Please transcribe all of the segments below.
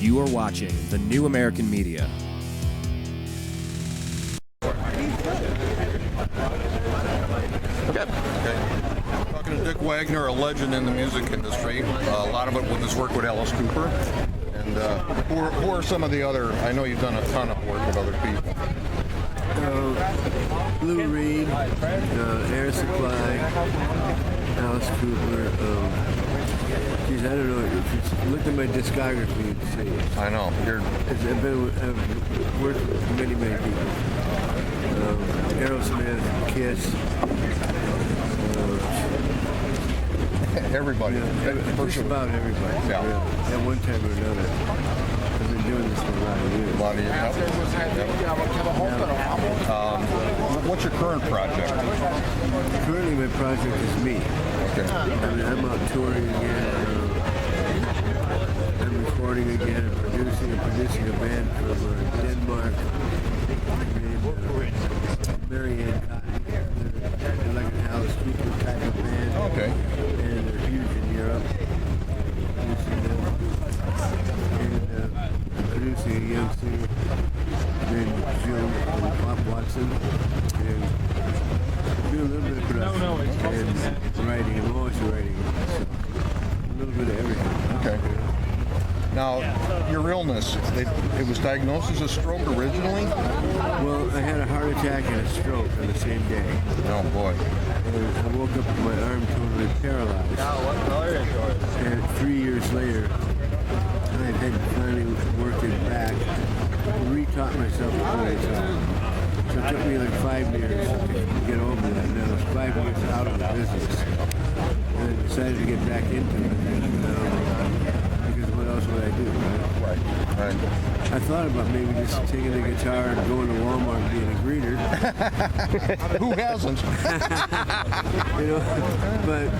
You are watching the New American Media. Okay. Talking to Dick Wagner, a legend in the music industry. A lot of it with his work with Alice Cooper. And who are some of the other? I know you've done a ton of work with other people. Lou Reed, Air Supply, Alice Cooper. Geez, I don't know. If you looked at my discography, you'd see it. I know. I've worked with many people. Aerosmith, Kiss. Everybody. Just about everybody. Yeah. Really. At one time or another. I've been doing this for a lot of years. What's your current project? Currently, my project is me. Okay. I'm out touring again. I'm recording again. I'm producing a band from Denmark named Marianne Cotton. They're like an Alice Cooper type of band. Okay. And they're huge in Europe. Producing a young singer named Jill Bob Watson. And doing a little bit of production and writing. I'm always writing. So a little bit of everything. Okay. Now, your illness, it was diagnosed as a stroke originally? Well, I had a heart attack and a stroke on the same day. Oh, boy. And I woke up with my arm totally paralyzed. And 3 years later, I had finally worked it back, re-taught myself to play guitar. So it took me like 5 years to get over that. And I was 5 years out of the business. And I decided to get back into it. Because what else would I do, right? Right. I thought about maybe just taking the guitar and going to Walmart and being a greeter. Who hasn't? But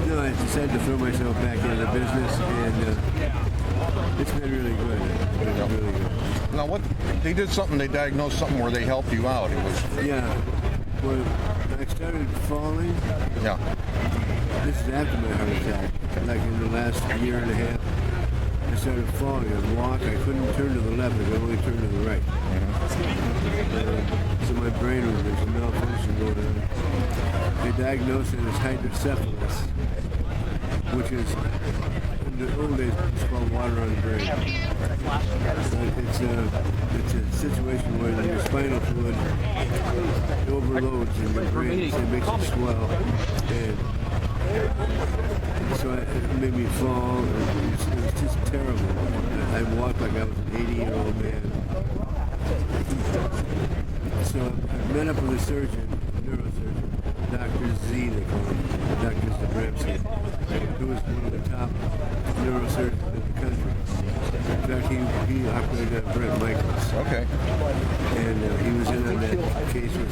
no, I decided to throw myself back into the business, and it's been really good. Really good. Now, they did something, they diagnosed something where they helped you out. It was... Yeah. Well, I started falling. Yeah. This is after my heart attack. Like in the last year and a half, I started falling. I'd walk. I couldn't turn to the left. I could only turn to the right. So my brain was there's a malfunction going on. They diagnosed it as hydrocephalus, which is in the old days it's called water on the brain. It's a situation where your spinal fluid overloads in your brain, so it makes it swell. And so it made me fall. It was just terrible. I walked like I was an 80-year-old man. So I met up with a surgeon, a neurosurgeon, Dr. Z, they call him, Dr. Zabremski, who was one of the top neurosurgeons in the country. In fact, he operated on Brett Michaels. Okay. And he was in on that case with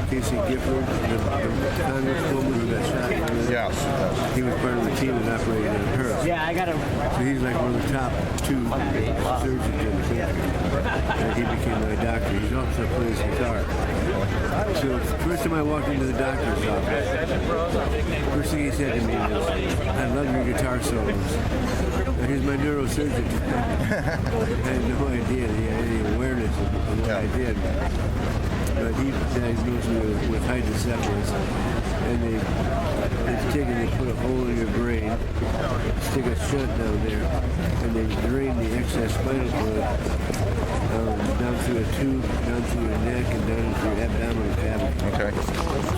Casey Gifford, the congresswoman who got shot. Yes. He was part of the team that operated on her. Yeah, I got him. So he's like one of the top 2 surgeons in the country. And he became my doctor. He's also plays guitar. So the first time I walked into the doctor's office, first thing he said to me was, I love your guitar solos. Now, he's my neurosurgeon. I had no idea that he had any awareness of what I did. But he diagnosed me with hydrocephalus. And they put a hole in your brain, stick a shunt down there, and they drain the excess spinal fluid down through a tube, down through your neck, and down into your abdominal cavity. Okay.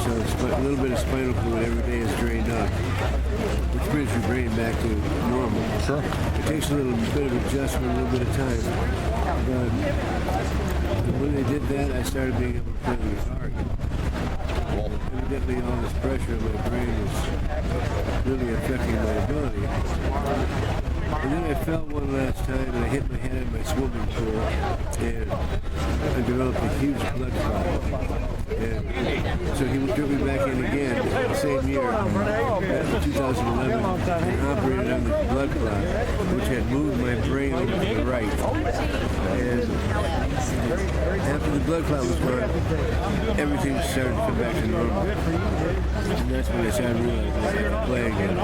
So a little bit of spinal fluid every day is drained out, which brings your brain back to normal. Sure. It takes a little bit of adjustment, a little bit of time. But when they did that, I started being able to play the guitar again. Evidently, all this pressure in my brain was really affecting my ability. And then I fell one last time and I hit my head in my swimming pool and I developed a huge blood clot. And so he took me back in again the same year, 2011, and operated on the blood clot, which had moved my brain over to the right. And after the blood clot was gone, everything started to come back to normal. And that's when I started realizing I had to play again.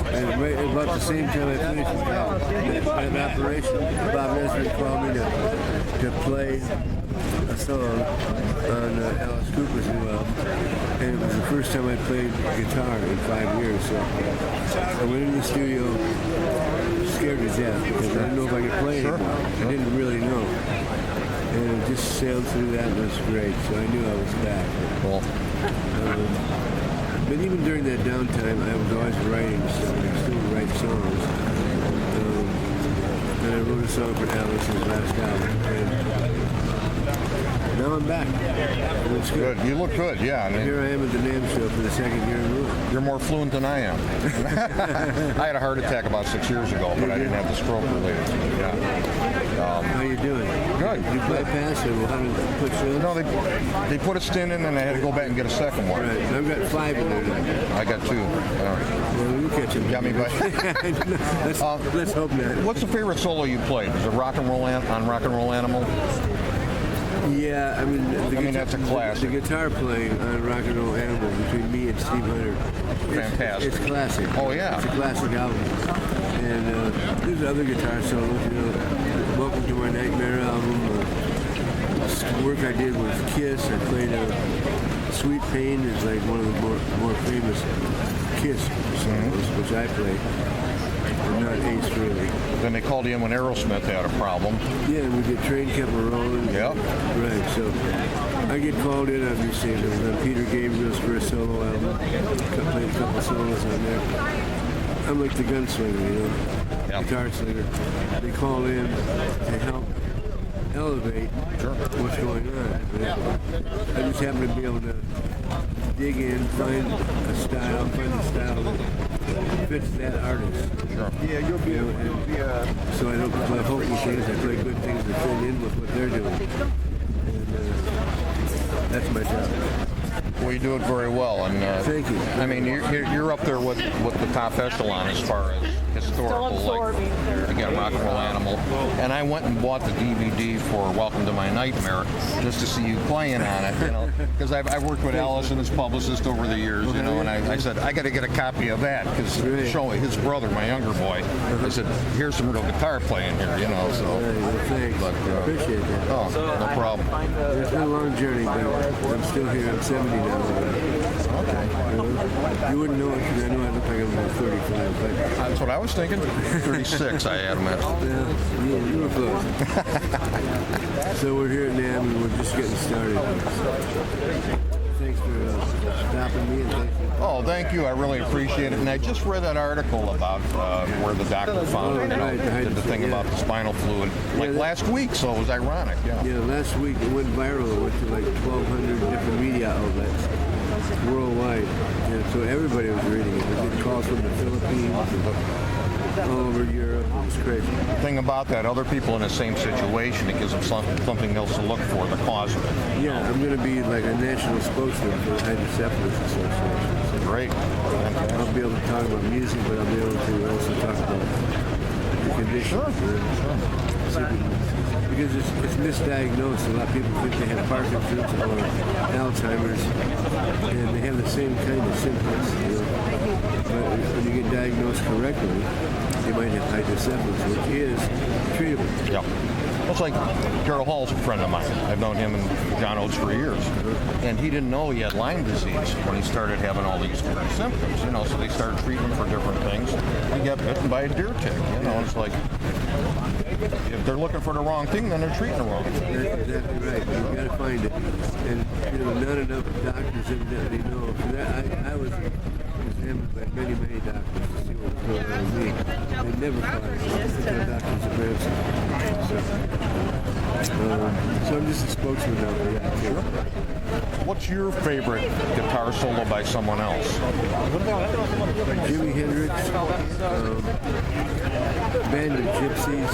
And right about the same time I finished that operation, Bob Nesbitt called me to play a song on Alice Cooper's new album, and it was the first time I played guitar in 5 years. So I went into the studio scared to death because I didn't know if I could play anymore. I didn't really know, and it just sailed through that, and it was great. So I knew I was back. Cool. But even during that downtime, I was always writing, so I still write songs. And I wrote a song for Alice's last album. And now I'm back. And it's good. You look good, yeah. Here I am at the NAMM show for the second year in a row. You're more fluent than I am. I had a heart attack about 6 years ago, but I didn't have the stroke related to it. Yeah. How you doing? Good. You bypass it? Well, how did they put you in? No, they put a stent in, and I had to go back and get a second one. Right. I've got 5 in there now. I got 2. Well, you catch him. Got me, but let's hope not. What's the favorite solo you played? Is it Rock and Roll Animal? Yeah, I mean, that's a classic. The guitar playing on Rock and Roll Animal between me and Steve Hunter, Fantastic. It's classic. Oh yeah, it's a classic album. And there's other guitar solos. You know, Welcome to My Nightmare album. Work I did with Kiss. I played Sweet Pain is like one of the more famous Kiss solos, which I played. Not Ace really. Then they called you in when Aerosmith had a problem. Yeah, we did Train Kept Rolling. Yeah. Right, so I get called in, obviously, on Peter Gabriel's first solo album. Played a couple solos on there. I'm like the gunslinger, you know, guitar slinger. They call in to help elevate what's going on. I just happen to be able to dig in, find the style that fits that artist. Sure. Yeah, you'll be able to. So I don't play hokey things. I play good things that fit in with what they're doing. And that's my job. Well, you do it very well, and thank you. I mean, you're up there with the top echelon as far as historical, like again, Rock and Roll Animal. And I went and bought the DVD for Welcome to My Nightmare just to see you playing on it, you know, because I've worked with Alice and his publicist over the years, you know, and I said I got to get a copy of that because showing his brother, my younger boy, I said here's some real guitar playing here, you know. So thanks. But, appreciate that. Oh, no problem. It's been a long journey, but I'm still here. I'm 70 now. You wouldn't know it because I know I look like I'm about 35. But that's what I was thinking. 36, I had him at. Yeah, you were close. So we're here at NAMM and we're just getting started. Thanks for stopping me and thanks for... Oh, thank you. I really appreciate it. And I just read that article about where the doctor found did the thing about the spinal fluid last week, so it was ironic. Yeah, last week it went viral. It went to like 1,200 different media outlets worldwide. And so everybody was reading it. We get calls from the Philippines and all over Europe. It was crazy. The thing about that, other people in the same situation, it gives them something else to look for, the cause of it. Yeah, I'm going to be like a national spokesman for the Hydrocephalus Association. So great. I'll be able to talk about music, but I'll be able to also talk about the condition. Because it's misdiagnosed. A lot of people think they have Parkinson's or Alzheimer's, and they have the same kind of symptoms. You know? But when you get diagnosed correctly, you might have hydrocephalus, which is treatable. Yeah. It's like Gerald Hall's a friend of mine. I've known him and John Oates for years. And he didn't know he had Lyme disease when he started having all these different symptoms, you know, so they started treating him for different things. He got bitten by a deer tick, you know, it's like, if they're looking for the wrong thing, then they're treating the wrong thing. That's exactly right. You've got to find it. And, you know, not enough doctors evidently know. I was examined by many, many doctors to see what was going on with me. They never found it. No doctors at Ramsey. So I'm just a spokesman now for that. What's your favorite guitar solo by someone else? Jimi Hendrix, Band of Gypsies,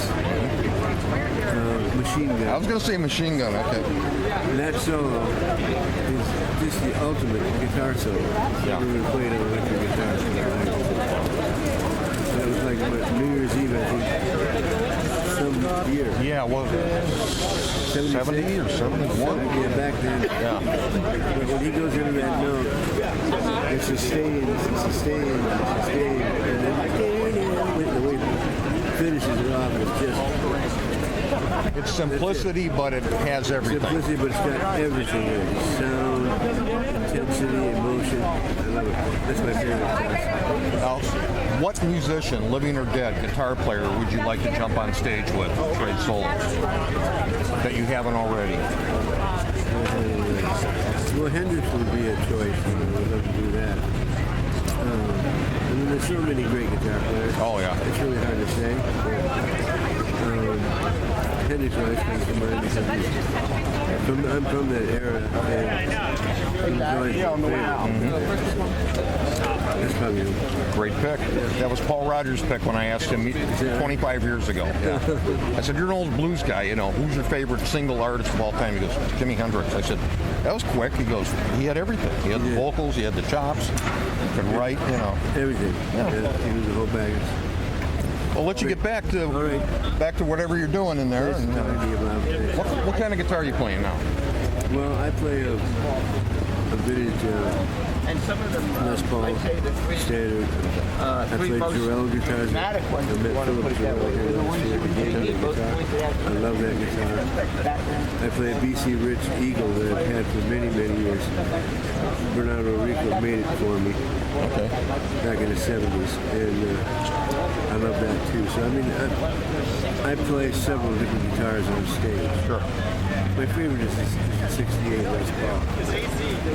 Machine Gun. I was going to say Machine Gun. Okay. And that solo is just the ultimate guitar solo. Yeah. We would play it on electric guitar. That was like what, New Year's Eve, I think, some year. Yeah, well, 70 or 71. Yeah, back then. Yeah. But when he goes into that note, it's sustained, and then the way he finishes it off is just... It's simplicity, but it has everything. Simplicity, but it's got everything in it. Sound, intensity, emotion. I love it. That's my favorite class. Now, what musician, living or dead, guitar player would you like to jump on stage with, trade solos, that you haven't already? Well, Hendrix would be a choice. I'd love to do that. I mean, there's so many great guitar players. Oh, yeah. It's really hard to say. Hendrix always comes to mind because I'm from that era, and he was always my favorite. That's probably a Great pick. That was Paul Rogers' pick when I asked him 25 years ago. Yeah. I said, you're an old blues guy, who's your favorite single artist of all time? He goes, Jimi Hendrix. I said, that was quick. He goes, he had everything. He had the vocals, he had the chops, he could write, everything. Yeah. He was the whole bag. I'll let you get back to whatever you're doing in there. And, what kind of guitar are you playing now? Well, I play a vintage Les Paul standard. I played Jarrell guitars. I met Philip Jarrell here last year. He gave me the guitar. I love that guitar. I play a BC Rich Eagle that I've had for many, many years. Bernardo Rico made it for me back in the 70s. And I love that too. So, I mean, I play several different guitars on stage. Sure. My favorite is the 68 Les Paul.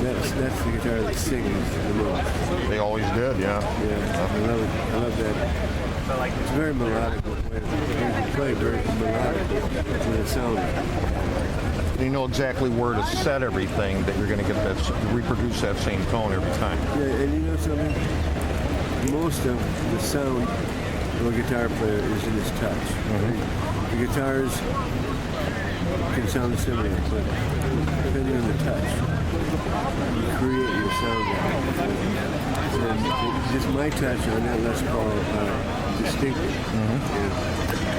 That's the guitar that sings the most. They always did, yeah. Yeah, I love it. I love that. It's very melodic. You can play very melodic with the sound. You know exactly where to set everything that you're going to get that, reproduce that same tone every time. Yeah, and you know something? Most of the sound of a guitar player is in his touch. The guitars can sound similar, but depending on the touch, you create your sound. And just my touch on that Les Paul distinctive.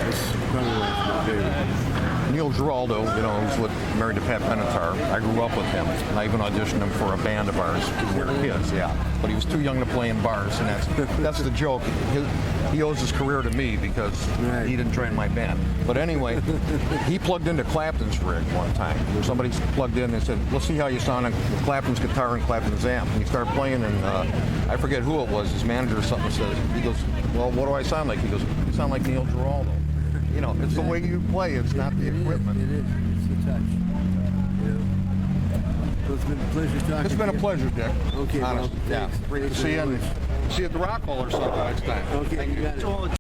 That's probably my favorite. Neil Giraldo, who's married to Pat Benatar. I grew up with him. And I even auditioned him for a band of ours when we were kids, But he was too young to play in bars, and that's the joke. He owes his career to me because he didn't join my band. But anyway, he plugged into Clapton's rig one time. Somebody plugged in and said, let's see how you sound on Clapton's guitar and Clapton's amp. And he started playing, and I forget who it was, his manager or something says, he goes, well, what do I sound like? He goes, you sound like Neil Giraldo. It's the way you play. It's not the equipment. It is. It's the touch. So it's been a pleasure talking to you. It's been a pleasure, Dick. Okay, honest. well, thanks. Great to see you. And see you at the Rock Hall or something next time. Okay, you got it.